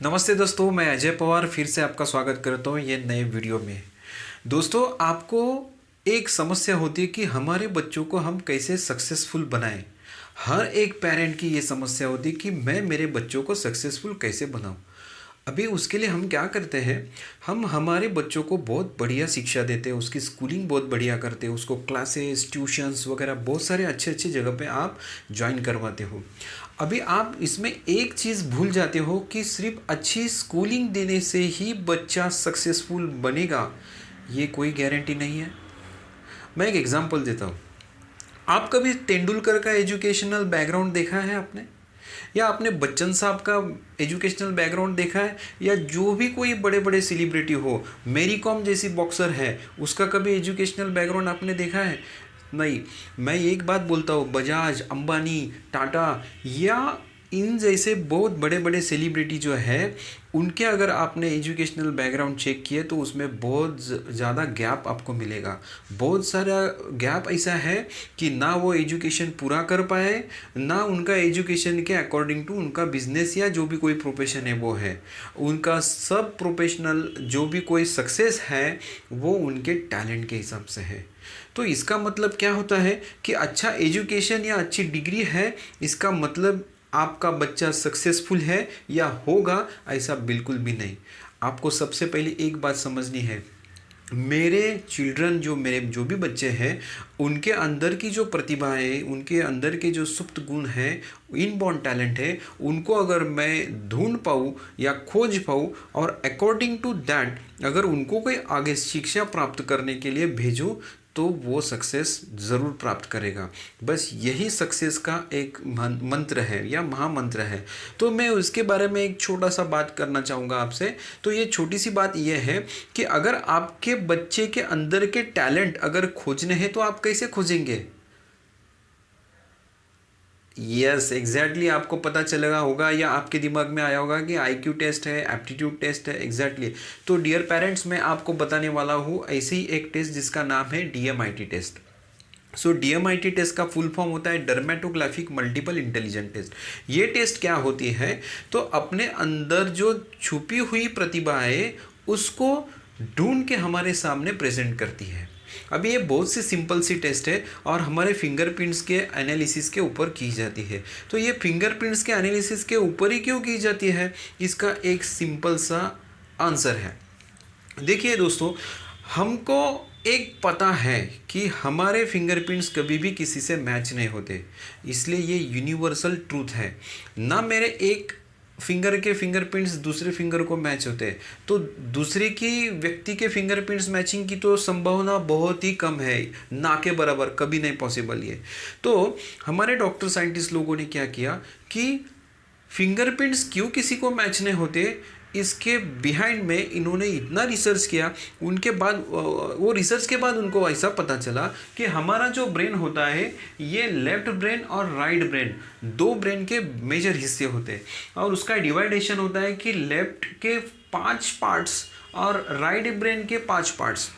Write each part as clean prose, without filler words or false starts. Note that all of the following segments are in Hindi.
नमस्ते दोस्तों, मैं अजय पवार फिर से आपका स्वागत करता हूँ ये नए वीडियो में। दोस्तों, आपको एक समस्या होती है कि हमारे बच्चों को हम कैसे सक्सेसफुल बनाएं। हर एक पेरेंट की ये समस्या होती है कि मैं मेरे बच्चों को सक्सेसफुल कैसे बनाऊं। अभी उसके लिए हम क्या करते हैं, हम हमारे बच्चों को बहुत बढ़िया शिक्षा देते हैं, उसकी स्कूलिंग बहुत बढ़िया करते हैं, उसको क्लासेस ट्यूशन्स वगैरह बहुत सारे अच्छे अच्छे जगह पे आप ज्वाइन करवाते हो। अभी आप इसमें एक चीज़ भूल जाते हो कि सिर्फ अच्छी स्कूलिंग देने से ही बच्चा सक्सेसफुल बनेगा, ये कोई गारंटी नहीं है। मैं एक एग्जांपल देता हूँ। आप कभी तेंदुलकर का एजुकेशनल बैकग्राउंड देखा है आपने, या आपने बच्चन साहब का एजुकेशनल बैकग्राउंड देखा है, या जो भी कोई बड़े बड़े सेलिब्रिटी हो, मैरी कॉम जैसी बॉक्सर है, उसका कभी एजुकेशनल बैकग्राउंड आपने देखा है? नहीं। मैं एक बात बोलता हूँ, बजाज, अंबानी, टाटा या इन जैसे बहुत बड़े बड़े सेलिब्रिटी जो है, उनके अगर आपने एजुकेशनल बैकग्राउंड चेक किए तो उसमें बहुत ज़्यादा गैप आपको मिलेगा। बहुत सारा गैप ऐसा है कि ना वो एजुकेशन पूरा कर पाए, ना उनका एजुकेशन के अकॉर्डिंग टू उनका बिजनेस या जो भी कोई प्रोफेशन है वो है। उनका सब प्रोफेशनल जो भी कोई सक्सेस है वो उनके टैलेंट के हिसाब से है। तो इसका मतलब क्या होता है कि अच्छा एजुकेशन या अच्छी डिग्री है, इसका मतलब आपका बच्चा सक्सेसफुल है या होगा, ऐसा बिल्कुल भी नहीं। आपको सबसे पहले एक बात समझनी है, मेरे चिल्ड्रन मेरे जो भी बच्चे हैं, उनके अंदर की जो प्रतिभा है, उनके अंदर के जो सुप्त गुण हैं, इनबॉर्न टैलेंट है, उनको अगर मैं ढूंढ पाऊँ या खोज पाऊँ और अकॉर्डिंग टू दैट अगर उनको कोई आगे शिक्षा प्राप्त करने के लिए भेजूँ, तो वो सक्सेस ज़रूर प्राप्त करेगा। बस यही सक्सेस का एक मंत्र है या महामंत्र है। तो मैं उसके बारे में एक छोटा सा बात करना चाहूँगा आपसे। तो ये छोटी सी बात ये है कि अगर आपके बच्चे के अंदर के टैलेंट अगर खोजने हैं तो आप कैसे खोजेंगे? यस, एग्जैक्टली आपको पता चलेगा होगा या आपके दिमाग में आया होगा कि आईक्यू टेस्ट है, एप्टीट्यूड टेस्ट है। एग्जैक्टली तो डियर पेरेंट्स, मैं आपको बताने वाला हूँ ऐसे ही एक टेस्ट जिसका नाम है डीएमआईटी टेस्ट। सो डीएमआईटी टेस्ट का फुल फॉर्म होता है डर्मेटोग्राफिक मल्टीपल इंटेलिजेंट टेस्ट। ये टेस्ट क्या होती है, तो अपने अंदर जो छुपी हुई प्रतिभा है उसको ढूंढ के हमारे सामने प्रेजेंट करती है। अभी ये बहुत सी सिंपल सी टेस्ट है और हमारे फिंगरप्रिंट्स के एनालिसिस के ऊपर की जाती है। तो ये फिंगरप्रिंट्स के एनालिसिस के ऊपर ही क्यों की जाती है, इसका एक सिंपल सा आंसर है। देखिए दोस्तों, हमको एक पता है कि हमारे फिंगरप्रिंट्स कभी भी किसी से मैच नहीं होते, इसलिए ये यूनिवर्सल ट्रूथ है। ना मेरे एक फिंगर के फिंगरप्रिंट्स दूसरे फिंगर को मैच होते हैं, तो दूसरे की व्यक्ति के फिंगरप्रिंट्स मैचिंग की तो संभावना बहुत ही कम है, ना के बराबर, कभी नहीं पॉसिबल ये। तो हमारे डॉक्टर साइंटिस्ट लोगों ने क्या किया कि फिंगरप्रिंट्स क्यों किसी को मैच नहीं होते, इसके बिहाइंड में इन्होंने इतना रिसर्च किया। उनके बाद वो रिसर्च के बाद उनको ऐसा पता चला कि हमारा जो ब्रेन होता है, ये लेफ्ट ब्रेन और राइट ब्रेन, दो ब्रेन के मेजर हिस्से होते हैं, और उसका डिवाइडेशन होता है कि लेफ्ट के 5 पार्ट्स और राइट ब्रेन के 5 पार्ट्स।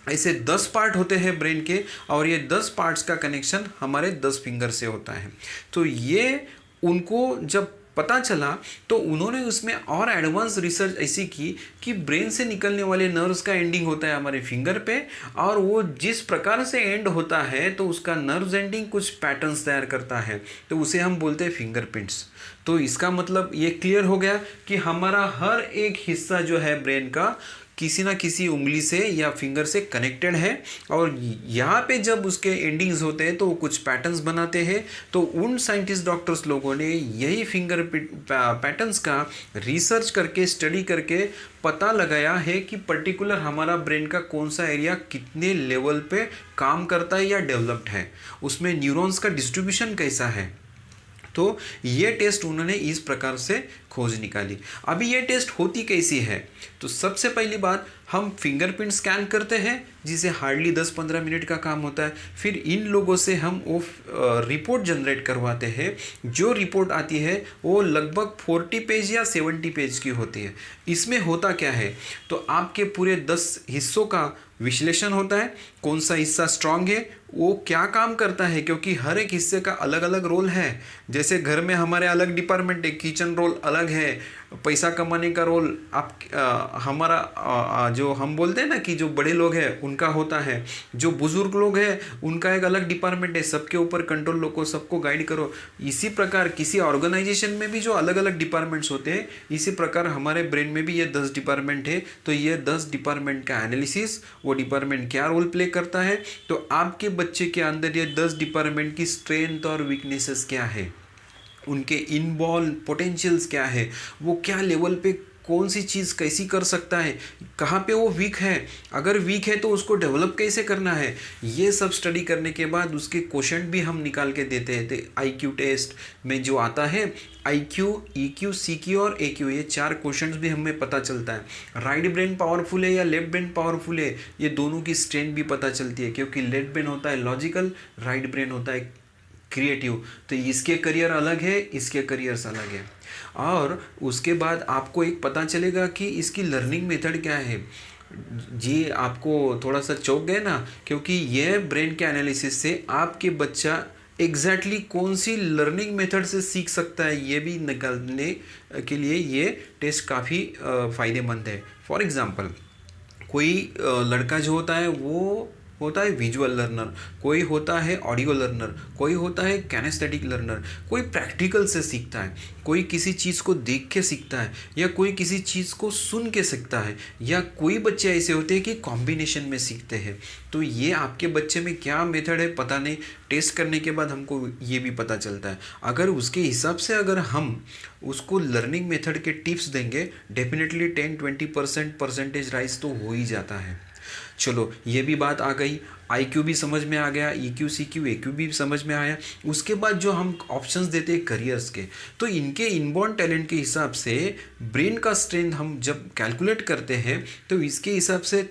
ऐसे 10 पार्ट होते हैं ब्रेन के, और ये 10 पार्ट्स का कनेक्शन हमारे 10 फिंगर से होता है। तो ये उनको जब पता चला तो उन्होंने उसमें और एडवांस रिसर्च ऐसी की कि ब्रेन से निकलने वाले नर्व्स का एंडिंग होता है हमारे फिंगर पे, और वो जिस प्रकार से एंड होता है तो उसका नर्व्स एंडिंग कुछ पैटर्न्स तैयार करता है, तो उसे हम बोलते हैं फिंगरप्रिंट्स। तो इसका मतलब ये क्लियर हो गया कि हमारा हर एक हिस्सा जो है ब्रेन का किसी ना किसी उंगली से या फिंगर से कनेक्टेड है, और यहाँ पे जब उसके एंडिंग्स होते हैं तो वो कुछ पैटर्न्स बनाते हैं। तो उन साइंटिस्ट डॉक्टर्स लोगों ने यही फिंगर पैटर्न्स का रिसर्च करके, स्टडी करके पता लगाया है कि पर्टिकुलर हमारा ब्रेन का कौन सा एरिया कितने लेवल पे काम करता है या डेवलप्ड है, उसमें न्यूरॉन्स का डिस्ट्रीब्यूशन कैसा है। तो ये टेस्ट उन्होंने इस प्रकार से खोज निकाली। अभी ये टेस्ट होती कैसी है, तो सबसे पहली बात, हम फिंगरप्रिंट स्कैन करते हैं जिसे हार्डली 10-15 मिनट का काम होता है। फिर इन लोगों से हम वो रिपोर्ट जनरेट करवाते हैं। जो रिपोर्ट आती है वो लगभग 40 पेज या 70 पेज की होती है। इसमें होता क्या है, तो आपके पूरे 10 हिस्सों का विश्लेषण होता है, कौन सा हिस्सा स्ट्रांग है, वो क्या काम करता है, क्योंकि हर एक हिस्से का अलग अलग रोल है। जैसे घर में हमारे अलग डिपार्टमेंट है, किचन रोल अलग है, पैसा कमाने का रोल हमारा जो हम बोलते हैं ना कि जो बड़े लोग हैं उनका होता है, जो बुजुर्ग लोग हैं उनका एक अलग डिपार्टमेंट है, सबके ऊपर कंट्रोल रखो, सबको गाइड करो। इसी प्रकार किसी ऑर्गेनाइजेशन में भी जो अलग अलग डिपार्टमेंट्स होते हैं, इसी प्रकार हमारे ब्रेन में भी ये 10 डिपार्टमेंट है। तो ये 10 डिपार्टमेंट का एनालिसिस, वो डिपार्टमेंट क्या रोल प्ले करता है, तो आपके बच्चे के अंदर ये 10 डिपार्टमेंट की स्ट्रेंथ और वीकनेसेस क्या है, उनके इनबॉर्न पोटेंशियल्स क्या है, वो क्या लेवल पे कौन सी चीज़ कैसी कर सकता है, कहाँ पे वो वीक है, अगर वीक है तो उसको डेवलप कैसे करना है, ये सब स्टडी करने के बाद उसके क्वेश्चन भी हम निकाल के देते हैं। तो IQ टेस्ट में जो आता है IQ, EQ, CQ और AQ, ये 4 क्वेश्चंस भी हमें पता चलता है। राइट ब्रेन पावरफुल है या लेफ्ट ब्रेन पावरफुल है, ये दोनों की स्ट्रेंथ भी पता चलती है, क्योंकि लेफ्ट ब्रेन होता है लॉजिकल, राइट ब्रेन होता है क्रिएटिव। तो इसके करियर अलग है, इसके करियर्स अलग है। और उसके बाद आपको एक पता चलेगा कि इसकी लर्निंग मेथड क्या है। जी आपको थोड़ा सा चौंक गए ना, क्योंकि ये ब्रेन के एनालिसिस से आपके बच्चा एग्जैक्टली कौन सी लर्निंग मेथड से सीख सकता है, ये भी निकालने के लिए ये टेस्ट काफ़ी फ़ायदेमंद है। फॉर एग्ज़ाम्पल, कोई लड़का जो होता है वो होता है विजुअल लर्नर, कोई होता है ऑडियो लर्नर, कोई होता है कैनेस्थेटिक लर्नर, कोई प्रैक्टिकल से सीखता है, कोई किसी चीज़ को देख के सीखता है, या कोई किसी चीज़ को सुन के सीखता है, या कोई बच्चे ऐसे होते हैं कि कॉम्बिनेशन में सीखते हैं। तो ये आपके बच्चे में क्या मेथड है पता नहीं, टेस्ट करने के बाद हमको ये भी पता चलता है। अगर उसके हिसाब से अगर हम उसको लर्निंग मेथड के टिप्स देंगे, डेफिनेटली 10-20% परसेंटेज राइज तो हो ही जाता है। चलो ये भी बात आ गई, IQ भी समझ में आ गया, EQ, CQ, AQ भी समझ में आया। उसके बाद जो हम ऑप्शंस देते हैं करियर्स के, तो इनके इनबॉर्न टैलेंट के हिसाब से ब्रेन का स्ट्रेंथ हम जब कैलकुलेट करते हैं, तो इसके हिसाब से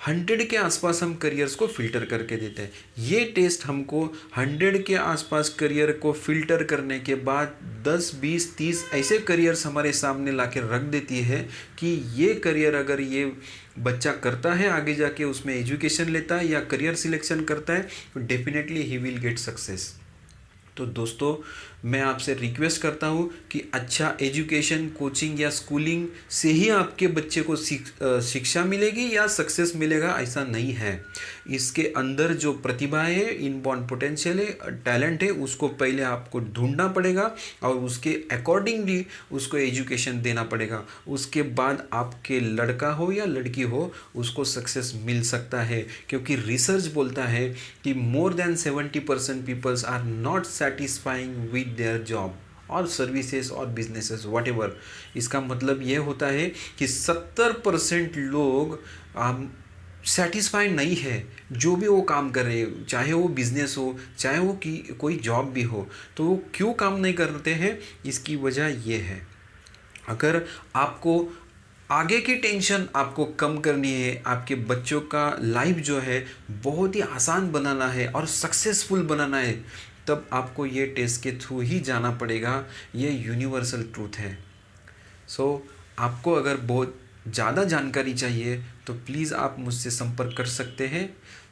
100 के आसपास हम करियर्स को फिल्टर करके देते हैं। ये टेस्ट हमको 100 के आसपास करियर को फिल्टर करने के बाद 10, 20, 30 ऐसे करियर्स हमारे सामने ला के रख देती है कि ये करियर अगर ये बच्चा करता है, आगे जाके उसमें एजुकेशन लेता है या करियर सिलेक्शन करता है, तो definitely he will get success. तो दोस्तों मैं आपसे रिक्वेस्ट करता हूँ कि अच्छा एजुकेशन, कोचिंग या स्कूलिंग से ही आपके बच्चे को शिक्षा मिलेगी या सक्सेस मिलेगा, ऐसा नहीं है। इसके अंदर जो प्रतिभा है, इनबॉर्न पोटेंशियल है, टैलेंट है, उसको पहले आपको ढूंढना पड़ेगा और उसके अकॉर्डिंगली उसको एजुकेशन देना पड़ेगा। उसके बाद आपके लड़का हो या लड़की हो, उसको सक्सेस मिल सकता है, क्योंकि रिसर्च बोलता है कि more than 70% peoples are not satisfying with their job और सर्विसेज और बिजनेसेस व्हाटएवर। इसका मतलब ये होता है कि 70% लोग सेटिस्फाइड नहीं है जो भी वो काम कर रहे हैं, चाहे वो बिजनेस हो, चाहे वो कि कोई जॉब भी हो। तो वो क्यों काम नहीं करते हैं, इसकी वजह ये है। अगर आपको आगे की टेंशन आपको कम करनी है, आपके बच्चों का लाइफ जो है बहुत ही आसान बनाना है और सक्सेसफुल बनाना है, तब आपको ये टेस्ट के थ्रू ही जाना पड़ेगा। ये यूनिवर्सल ट्रूथ है। आपको अगर बहुत ज़्यादा जानकारी चाहिए तो प्लीज़ आप मुझसे संपर्क कर सकते हैं।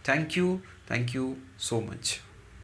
Thank you so much.